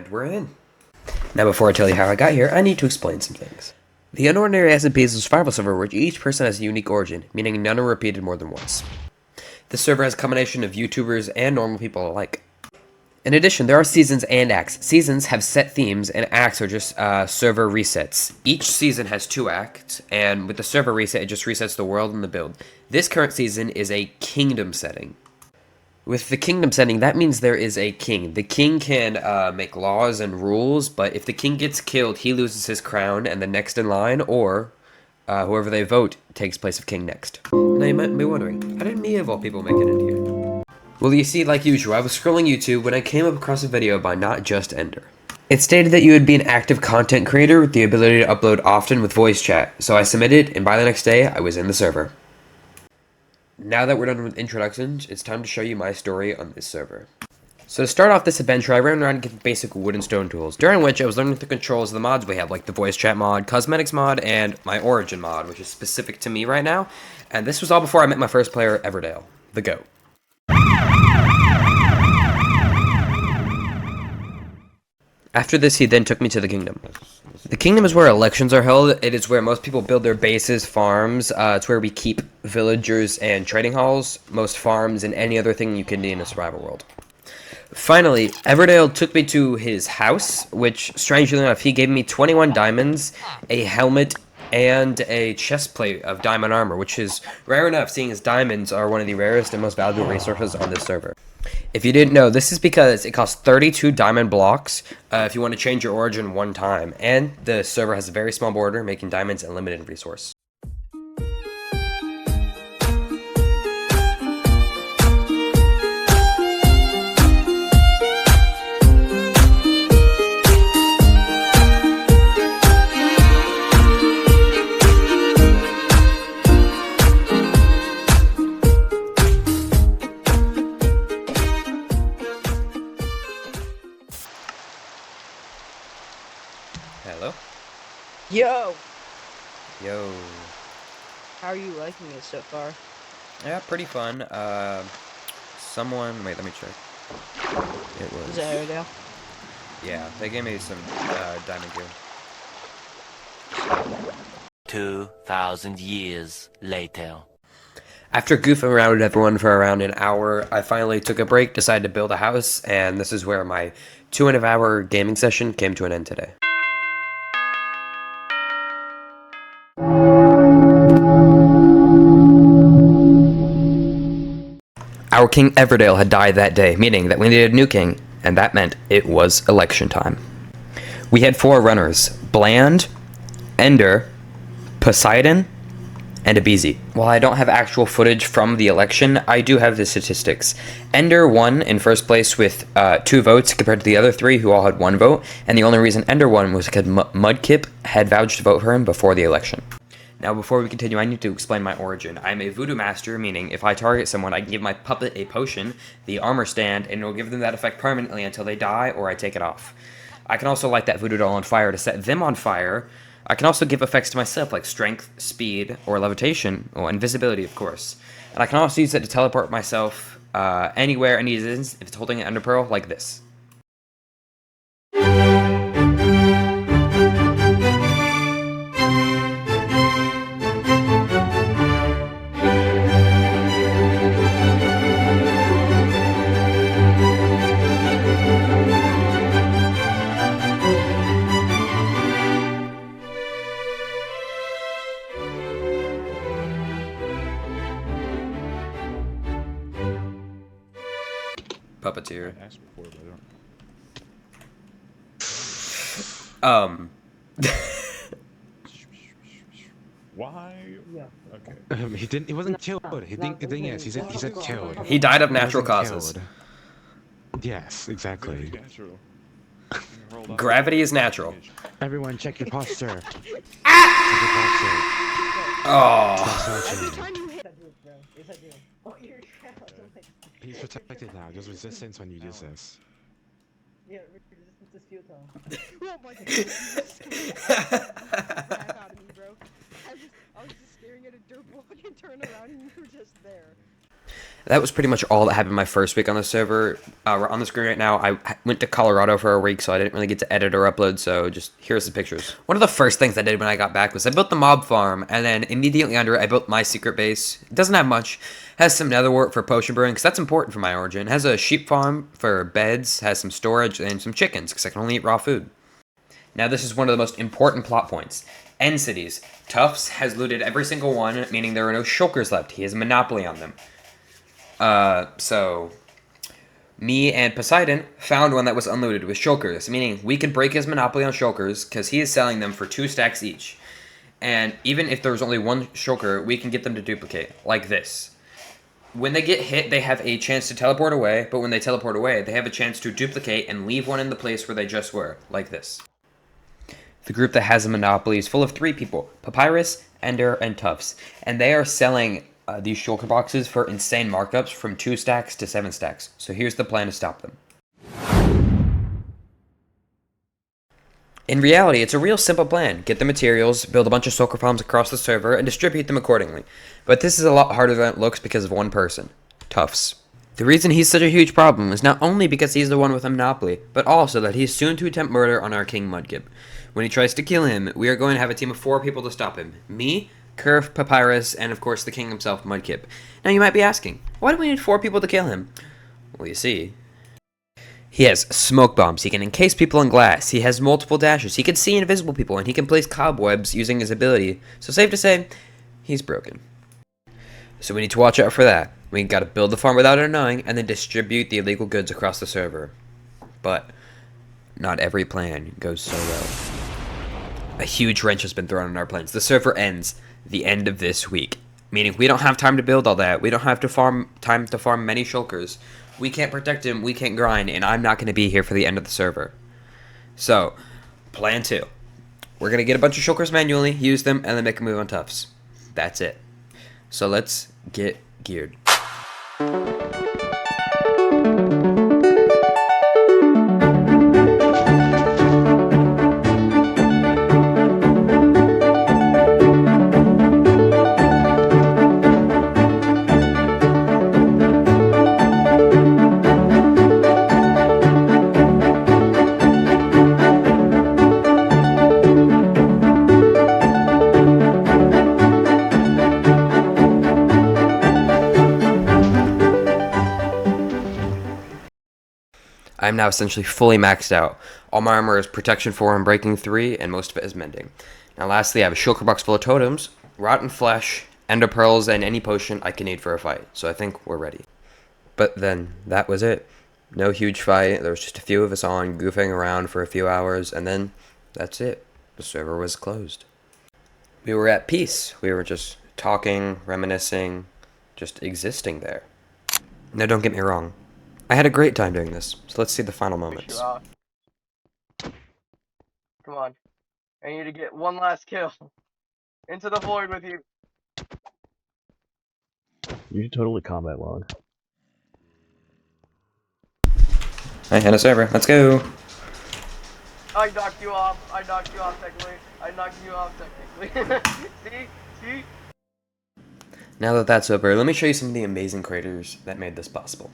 And we're in. Now before I tell you how I got here, I need to explain some things. The Unordinary USMP is a survival server where each person has a unique origin, meaning none are repeated more than once. This server has a combination of YouTubers and normal people alike. In addition, there are seasons and acts. Seasons have set themes, and acts are just server resets. Each season has 2 acts, and with the server reset, it just resets the world and the build. This current season is a kingdom setting. With the kingdom setting, that means there is a king. The king can make laws and rules, but if the king gets killed, he loses his crown, and the next in line, or whoever they vote, takes place of king next. Now you might be wondering, how did me of all people make it in here? Well, you see, like usual, I was scrolling YouTube when I came up across a video by Not Just Ender. It stated that you would be an active content creator with the ability to upload often with voice chat, so I submitted, and by the next day, I was in the server. Now that we're done with introductions, it's time to show you my story on this server. So to start off this adventure, I ran around getting basic wood and stone tools, during which I was learning the controls of the mods we have, like the voice chat mod, cosmetics mod, and my origin mod, which is specific to me right now. And this was all before I met my first player, Everdale, the GOAT. After this, he then took me to the kingdom. The kingdom is where elections are held. It is where most people build their bases, farms. It's where we keep villagers and trading halls, most farms, and any other thing you can need in a survival world. Finally, Everdale took me to his house, which, strangely enough, he gave me 21 diamonds, a helmet, and a chest plate of diamond armor, which is rare enough, seeing as diamonds are one of the rarest and most valuable resources on this server. If you didn't know, this is because it costs 32 diamond blocks if you want to change your origin one time, and the server has a very small border, making diamonds a limited resource. Hello? Yo! Yo. How are you liking it so far? Yeah, pretty fun. Wait, let me check. It was... Is that Airedale? Yeah, they gave me some diamond gear. 2,000 years later. After goofing around with everyone for around an hour, I finally took a break, decided to build a house, and this is where my 2.5-hour gaming session came to an end today. Our King Everdale had died that day, meaning that we needed a new king, and that meant it was election time. We had 4 runners: Bland, Ender, Poseidon, and Abizi. While I don't have actual footage from the election, I do have the statistics. Ender won in first place with 2 votes compared to the other 3 who all had 1 vote, and the only reason Ender won was because Mudkip had vouched to vote for him before the election. Now, before we continue, I need to explain my origin. I'm a voodoo master, meaning if I target someone, I can give my puppet a potion, the armor stand, and it will give them that effect permanently until they die or I take it off. I can also light that voodoo doll on fire to set them on fire. I can also give effects to myself, like strength, speed, or levitation, or invisibility, of course. And I can also use it to teleport myself anywhere, any distance, if it's holding an ender pearl, like this. Puppeteer. Why? Yeah. Okay. He wasn't killed. The thing is, he said killed. He died of natural He wasn't causes. killed. Yes, exactly. Gravity is natural. Everyone, check your posture. Check your posture. Oh. Every time you hit that dude, bro. Yes, I do. Oh, you're trapped. Oh my God. He's protected now. There's resistance when you use this. Yeah, resistance is futile. Oh my God. bro. I was just staring at a dirt block and turned around and you were just there. That was pretty much all that happened my first week on the server. We're on the screen right now. I went to Colorado for a week, so I didn't really get to edit or upload, so just here's the pictures. One of the first things I did when I got back was I built the mob farm, and then immediately under it, I built my secret base. It doesn't have much. It has some netherwort for potion brewing, because that's important for my origin. It has a sheep farm for beds, has some storage, and some chickens, because I can only eat raw food. Now this is one of the most important plot points. End cities. Tufts has looted every single one, meaning there are no shulkers left. He has a monopoly on them. So me and Poseidon found one that was unlooted with shulkers, meaning we could break his monopoly on shulkers because he is selling them for 2 stacks each. And even if there's only one shulker, we can get them to duplicate, like this. When they get hit, they have a chance to teleport away, but when they teleport away, they have a chance to duplicate and leave one in the place where they just were, like this. The group that has a monopoly is full of 3 people, Papyrus, Ender, and Tufts, and they are selling these shulker boxes for insane markups from 2 stacks to 7 stacks. So here's the plan to stop them. In reality, it's a real simple plan. Get the materials, build a bunch of shulker farms across the server, and distribute them accordingly. But this is a lot harder than it looks because of one person, Tufts. The reason he's such a huge problem is not only because he's the one with a monopoly, but also that he's soon to attempt murder on our king Mudkip. When he tries to kill him, we are going to have a team of 4 people to stop him. Me, Curve, Papyrus, and of course the king himself, Mudkip. Now you might be asking, why do we need 4 people to kill him? Well, you see, he has smoke bombs, he can encase people in glass, he has multiple dashes, he can see invisible people, and he can place cobwebs using his ability. So safe to say, he's broken. So we need to watch out for that. We gotta build the farm without our knowing, and then distribute the illegal goods across the server. But not every plan goes so well. A huge wrench has been thrown on our plans. The server ends the end of this week, meaning we don't have time to build all that. We don't have time to farm many shulkers. We can't protect him, we can't grind, and I'm not going to be here for the end of the server. So, plan 2. We're going to get a bunch of shulkers manually, use them, and then make a move on Tufts. That's it. So let's get geared. I am now essentially fully maxed out. All my armor is protection 4 and breaking 3, and most of it is mending. Now lastly, I have a shulker box full of totems, rotten flesh, ender pearls, and any potion I can need for a fight. So I think we're ready. But then, that was it. No huge fight, there was just a few of us on, goofing around for a few hours, and then, that's it. The server was closed. We were at peace. We were just talking, reminiscing, just existing there. Now don't get me wrong. I had a great time doing this, so let's see the final moments. Come on. I need to get one last kill. Into the void with you. You should totally combat log. I had a server, let's go! I knocked you off. I knocked you off technically. See? Now that that's over, let me show you some of the amazing creators that made this possible.